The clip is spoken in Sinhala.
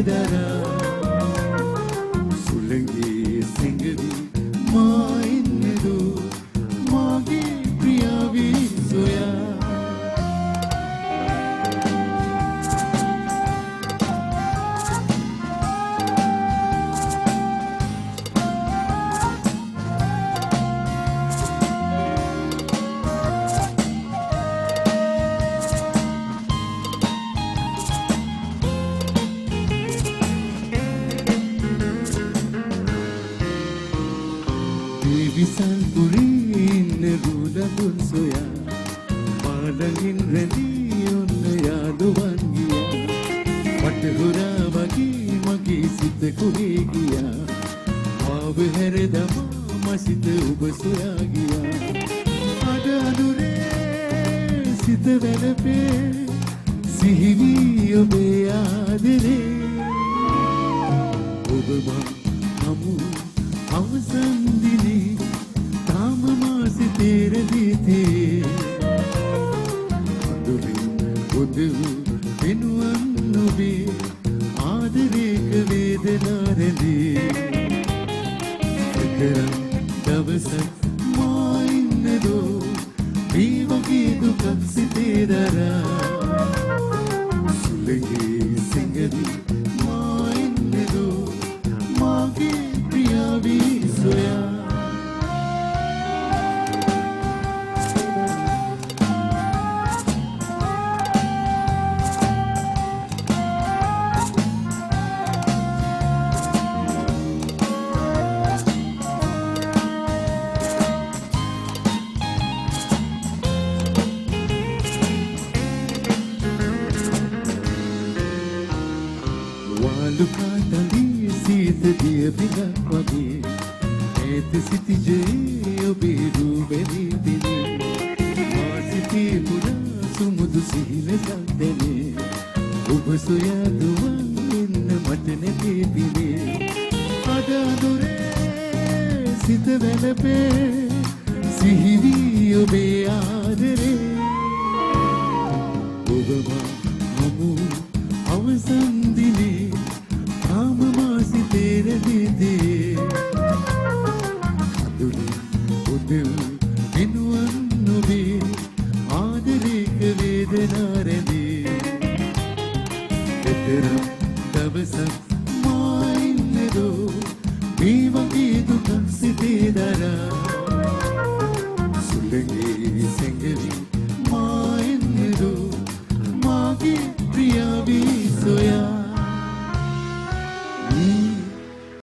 දරා සුළඟේ සිඟවි මා ඉන්නදෝ මාගේ ප්‍රියාවේ සොයා විසල් පුරේ ඉන්න රුලබුන් සොයා පාඩමින් රැඳී ඔන්න යාළුවන් ගියා වටහුරා වගේ මගේ සිත කොහේ ගියා ආව හැර දමා මසිත ඔබ සොයා ගියා අද අඳුරේ සිත වැළපේ සිහිවි ඔබේ ආදරේ ඔබ මා හමු අවසන් දිනේ තාම මාසෙ තේරෙදී අඳුරින් උදව් වෙනුවන් ඔබේ ආදරේක වේදනා රැඳී එකරම් දවසක් මා ඉන්නදෝ මේ වගේ දුකක් සිතේ දරා සුළඟේ සිඟවි මා ඉන්නදෝ මාගේ ප්‍රියාවේ සොයා ලුකාතලී සීත දිය පිටක් වගේ ඒත සිටිජේ ඔබේ රූපෙහි දිනේ මා සිතේ පුරා සුමුදු සිහිනසක් දැනේ ඔබ සොයා දුවන් එන්න මට නැතේ පිනේ අද අඳුරේ සිත වැළපේ සිහිවි ඔබේ ආදරේ ඔබ මා හමු අවසන් දිනේ තාම මාසෙ තේරෙදී අඳුරේ උදව්